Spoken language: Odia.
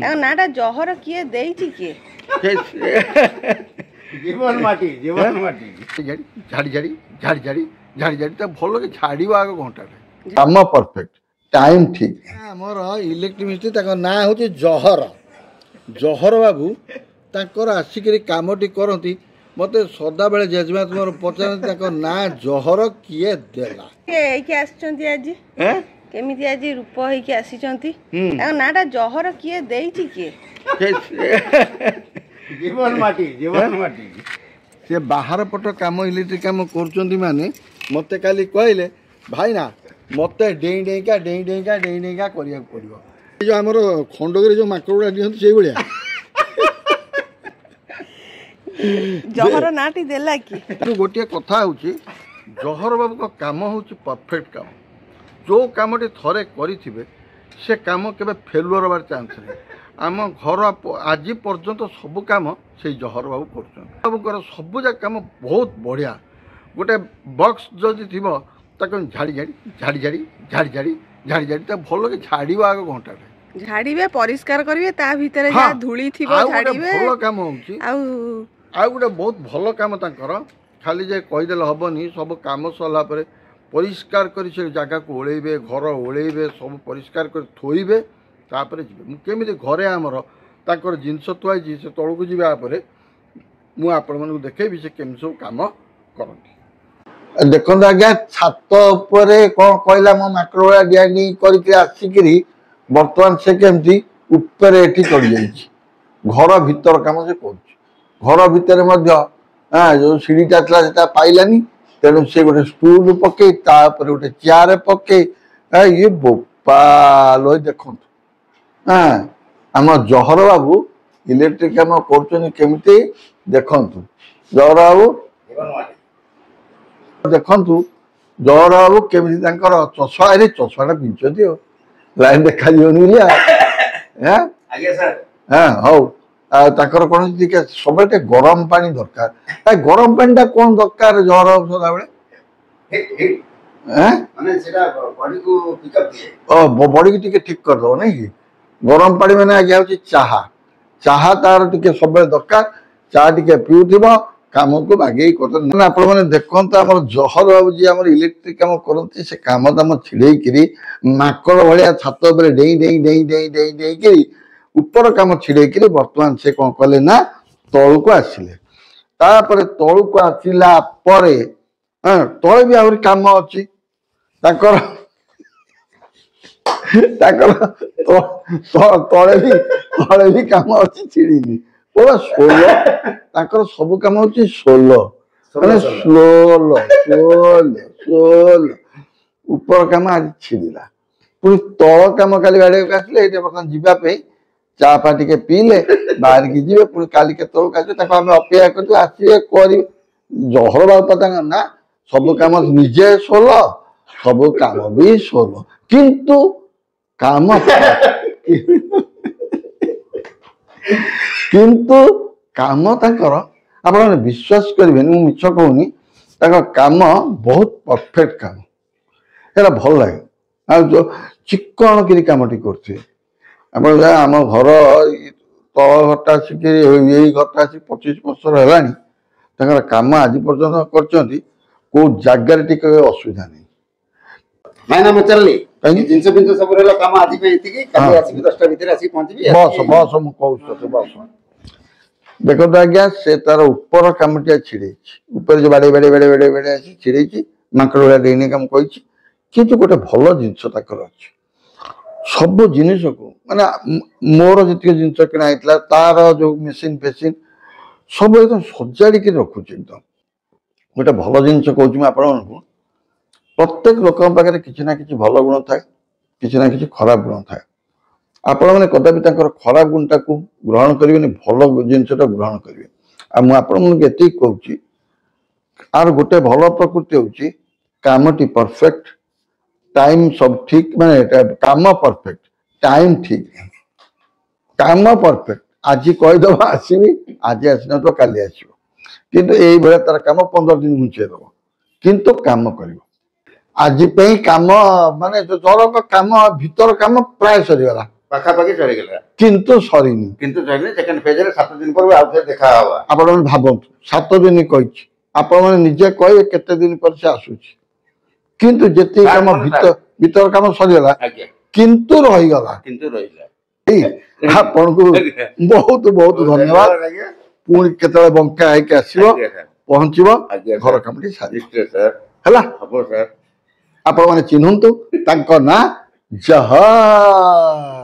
ନାଟା ଜହର କିଏ ଦେଇଛି କିଏ? ଜୀବନ ମାଟି ଝାଡ଼ି ଝାଡ଼ି ଝାଡ଼ି ଝାଡ଼ି ଝାଡ଼ି ଝାଡ଼ି ତା ଭଲକେ ଛାଡ଼ିବ ଆଗ ଘଣ୍ଟାରେ। କାମ ପରଫେକ୍ଟ, ଟାଇମ୍ ଠିକ୍। ଆମର ଇଲେକ୍ଟ୍ରିକ୍ ମିସ୍ତ୍ରୀ ତାଙ୍କ ନାଁ ହେଉଛି ଜହର। ଜହର ବାବୁ ତାଙ୍କର ଆସିକିରି କାମଟି କରନ୍ତି। ମୋତେ ସଦାବେଳେ ଜେଜେମା ତୁମର ପଚାରନ୍ତି ତାଙ୍କ ନାଁ ଜହର କିଏ ଦେଲା। ହେଇକି ଆସିଛନ୍ତି ଆଜି, କେମିତି ଆଜି ରୂପ ହେଇକି ଆସିଛନ୍ତି? ତାଙ୍କ ନାଟା ଜହର କିଏ ଦେଇଛି କିଏ? ଜୀବନ ମାଟି ସେ ବାହାର ପଟ କାମ ଇଲେକ୍ଟ୍ରିକ୍ କାମ କରୁଛନ୍ତି ମାନେ ମୋତେ କାଲି କହିଲେ ଭାଇନା ମୋତେ ଡେଇଁ ଡେଇଁକା କରିବାକୁ ପଡ଼ିବ। ଏ ଯେଉଁ ଆମର ଖଣ୍ଡଗିରି ଯେଉଁ ମାଙ୍କଡ଼ ଗୁଡ଼ା ଦିଅନ୍ତି ସେଇଭଳିଆ ଜହର ନାଟି ଦେଲା କି? ଗୋଟିଏ କଥା ହେଉଛି ଜହର ବାବୁଙ୍କ କାମ ହେଉଛି ପରଫେକ୍ଟ କାମ। ଯେଉଁ କାମଟି ଥରେ କରିଥିବେ ସେ କାମ କେବେ ଫେଲୁଅର୍ ହେବାର ଚାନ୍ସ ନାହିଁ। ଆମ ଘର ଆଜି ପର୍ଯ୍ୟନ୍ତ ସବୁ କାମ ସେଇ ଜହର ବାବୁ କରୁଛନ୍ତି। ବାବୁଙ୍କର ସବୁଯାକ କାମ ବହୁତ ବଢ଼ିଆ। ଗୋଟେ ବକ୍ସ ଯଦି ଥିବ ତାକୁ ଝାଡ଼ି ତା ଭଲକେ ଛାଡ଼ିବ ଆଗ ଘଣ୍ଟାରେ। ଝାଡ଼ିବେ, ପରିଷ୍କାର କରିବେ, ତା ଭିତରେ ଯାହା ଧୂଳି ଥିବ ଝାଡ଼ିବେ। ଭଲ କାମ ହେଉଛି। ଆଉ ଗୋଟେ ବହୁତ ଭଲ କାମ ତାଙ୍କର, ଖାଲି ଯେ କହିଦେଲେ ହେବନି। ସବୁ କାମ ସରିଲା ପରେ ପରିଷ୍କାର କରି ସେ ଜାଗାକୁ ଓଳେଇବେ, ଘର ଓଳେଇବେ, ସବୁ ପରିଷ୍କାର କରି ଥୋଇବେ, ତାପରେ ଯିବେ। ମୁଁ କେମିତି ଘରେ ଆମର ତାଙ୍କର ଜିନିଷ ଥୁଆ ହେଇଛି ସେ ତଳକୁ ଯିବା ପରେ ମୁଁ ଆପଣମାନଙ୍କୁ ଦେଖେଇବି ସେ କେମିତି ସବୁ କାମ କରନ୍ତି। ଦେଖନ୍ତୁ ଆଜ୍ଞା, ଛାତ ଉପରେ କ'ଣ କହିଲା ମୋ ମାଙ୍କଡ଼ ଭଳିଆ ଡିଆଡି କରିକି ଆସିକିରି ବର୍ତ୍ତମାନ ସେ କେମିତି ଉପରେ ଏଠି ଚଢ଼ିଯାଇଛି। ଘର ଭିତର କାମ ସେ କରୁଛି। ଘର ଭିତରେ ମଧ୍ୟ ଯେଉଁ ସିଢ଼ିଟା ଥିଲା ସେଟା ପାଇଲାନି, ତେଣୁ ସେ ଗୋଟେ ଷ୍ଟୁଲ ପକେଇ ତା ଉପରେ ଗୋଟେ ଚେୟାର ପକେଇ ଇଏ ବୋପାଲୋ ଦେଖନ୍ତୁ। ଆମ ଜହର ବାବୁ ଇଲେକ୍ଟ୍ରିକ୍ କାମ କରୁଛନ୍ତି କେମିତି ଦେଖନ୍ତୁ। ଜହର ବାବୁ କେମିତି ତାଙ୍କର ଚଷମାଟା ପିନ୍ଧୁଛନ୍ତି ଆଉ ଲାଇନ୍ ଦେଖାଯିବନି ବୋଲି। ହଉ। ଆଉ ତାଙ୍କର କ'ଣ ଟିକେ ସବୁବେଳେ ଟିକେ ଗରମ ପାଣି ଦରକାର। ଗରମ ପାଣିଟା କ'ଣ ଦରକାର ଜହର ବାବୁ ସଦାବେଳେ? ବଡ଼ିକି ଟିକେ ଠିକ୍ କରିଦେବ ନାଇଁ କି? ଗରମ ପାଣି ମାନେ ଆଜ୍ଞା ହେଉଛି ଚାହା ତାର ଟିକେ ସବୁବେଳେ ଦରକାର। ଚାହା ଟିକେ ପିଉଥିବ, କାମକୁ ବାଗେଇ କରିଦେବ। ଆପଣମାନେ ଦେଖନ୍ତୁ ଆମର ଜହର ବାବୁ ଯିଏ ଆମର ଇଲେକ୍ଟ୍ରିକ୍ କାମ କରନ୍ତି ସେ କାମ ଦାମ ଛିଡ଼େଇକିରି ମାଙ୍କଡ଼ ଭଳିଆ ଛାତ ଉପରେ ଡେଇଁକିରି ଉପର କାମ ଛିଡ଼େଇକିରି ବର୍ତ୍ତମାନ ସେ କ'ଣ କଲେ ନା ତଳକୁ ଆସିଲେ। ତାପରେ ତଳକୁ ଆସିଲା ପରେ ତଳେ ବି ଆହୁରି କାମ ଅଛି ତାଙ୍କର ତଳେ ବି କାମ ଅଛି ଛିଡ଼ିନି। ପୁରା ସ୍ଲୋ ତାଙ୍କର ସବୁ କାମ ହେଉଛି ସ୍ଲୋ, ମାନେ ସ୍ଲୋ। ଉପର କାମ ଆଜି ଛିଡ଼ିଲା, ପୁଣି ତଳ କାମ କାଲି ବାଡ଼ିବାକୁ ଆସିଲେ। ଏଇଠି ବର୍ତ୍ତମାନ ଯିବା ପାଇଁ ଚା ଫା ଟିକେ ପିଇଲେ ବାହାରିକି ଯିବେ, ପୁଣି କାଲି କେତେବେଳକୁ ଆସିବେ ତାକୁ ଆମେ ଅପେକ୍ଷା କରିବୁ, ଆସିବେ କରିବେ। ଜହର ବାବୁ ତାଙ୍କ ନା ସବୁ କାମ ନିଜେ ସ୍ଲୋ, ସବୁ କାମ ବି ସ୍ଲୋ, କିନ୍ତୁ କାମ ତାଙ୍କର ଆପଣମାନେ ବିଶ୍ୱାସ କରିବେନି, ମୁଁ ମିଛ କହୁନି। ତାଙ୍କ କାମ ବହୁତ ପରଫେକ୍ଟ କାମ, ଏଇଟା ଭଲ ଲାଗେ। ଆଉ ଯେଉଁ ଚିକ୍କଣକିରି କାମଟି କରୁଥିବେ ଆପଣ ଆମ ଘର ତଳ ଘରଟା ଆସିକି ଏଇ ଘରଟା ଆସିକି 25 ବର୍ଷ ହେଲାଣି। ତାଙ୍କର କାମ ଆଜି ପର୍ଯ୍ୟନ୍ତ କରିଛନ୍ତି, କୋଉ ଜାଗାରେ ଟିକେ ଅସୁବିଧା ନାହିଁ। ବସ ମୁଁ କହୁଛି ତତେ ବସ। ଦେଖନ୍ତୁ ଆଜ୍ଞା, ସେ ତାର ଉପର କାମଟିଆ ଛିଡ଼େଇଛି, ଉପରେ ଯୋଉ ବାଡ଼େଇ ଆସି ଛିଡ଼େଇଛି। ମାଙ୍କଡ଼ ଭଳିଆ ଡେଇନି କାମ କହିଛି, କିନ୍ତୁ ଗୋଟେ ଭଲ ଜିନିଷ ତାଙ୍କର ଅଛି। ସବୁ ଜିନିଷକୁ ମାନେ ମୋର ଯେତିକି ଜିନିଷ କିଣା ହେଇଥିଲା ତାର ଯୋଉ ମେସିନ୍ ଫେସିନ୍ ସବୁ ଏକଦମ ସଜାଡ଼ିକି ରଖୁଛି। ଏକଦମ ଗୋଟେ ଭଲ ଜିନିଷ କହୁଛି ମୁଁ ଆପଣମାନଙ୍କୁ। ପ୍ରତ୍ୟେକ ଲୋକଙ୍କ ପାଖରେ କିଛି ନା କିଛି ଭଲ ଗୁଣ ଥାଏ, କିଛି ନା କିଛି ଖରାପ ଗୁଣ ଥାଏ। ଆପଣମାନେ କଦାପି ତାଙ୍କର ଖରାପ ଗୁଣଟାକୁ ଗ୍ରହଣ କରିବେନି, ଭଲ ଜିନିଷଟା ଗ୍ରହଣ କରିବେ। ଆଉ ମୁଁ ଆପଣମାନଙ୍କୁ ଏତିକି କହୁଛି, ଆର ଗୋଟେ ଭଲ ପ୍ରକୃତି ହେଉଛି କାମଟି ପରଫେକ୍ଟ, ଟାଇମ୍ ସବୁ ଠିକ୍, ମାନେ କାମ ପରଫେକ୍ଟ, ଟାଇମ୍ ଠିକ୍। କାମ ପରଫେକ୍ଟ, ଆଜି କହିଦେବ ଆସିବି, ଆଜି ଆସିନଥିବ କାଲି ଆସିବ, କିନ୍ତୁ ଏଇଭଳିଆ ତାର କାମ 15 ଦିନ ଘୁଞ୍ଚେଇ ଦେବ, କିନ୍ତୁ କାମ କରିବ। ଆଜି ପାଇଁ କାମ ମାନେ ଜଣଙ୍କ କାମ ଭିତର କାମ ପ୍ରାୟ ସରିଗଲା, ପାଖାପାଖି ସରିଗଲା କିନ୍ତୁ ସରିନି। କିନ୍ତୁ ସରିନି ସେକେଣ୍ଡ ଫେଜରେ 7 ଦିନ ପରେ ଆଉ ଥରେ ଦେଖା ହବା। ଆପଣମାନେ ଭାବନ୍ତୁ 7 ଦିନ କହିଛି, ଆପଣମାନେ ନିଜେ କହିବେ କେତେ ଦିନ ପରେ ସେ ଆସୁଛି। କିନ୍ତୁ ଯେତିକି କାମ ଭିତର କାମ ସରିଗଲା କିନ୍ତୁ ରହିଗଲା। ଆପଣଙ୍କୁ ବହୁତ ବହୁତ ଧନ୍ୟବାଦ। ପୁଣି କେତେବେଳେ ବଙ୍କା ହେଇକି ଆସିବ, ପହଞ୍ଚିବ, ଘର କାମଟି ହେଲା। ଆପଣମାନେ ଚିହ୍ନନ୍ତୁ ତାଙ୍କ ନାଁ ଜହର।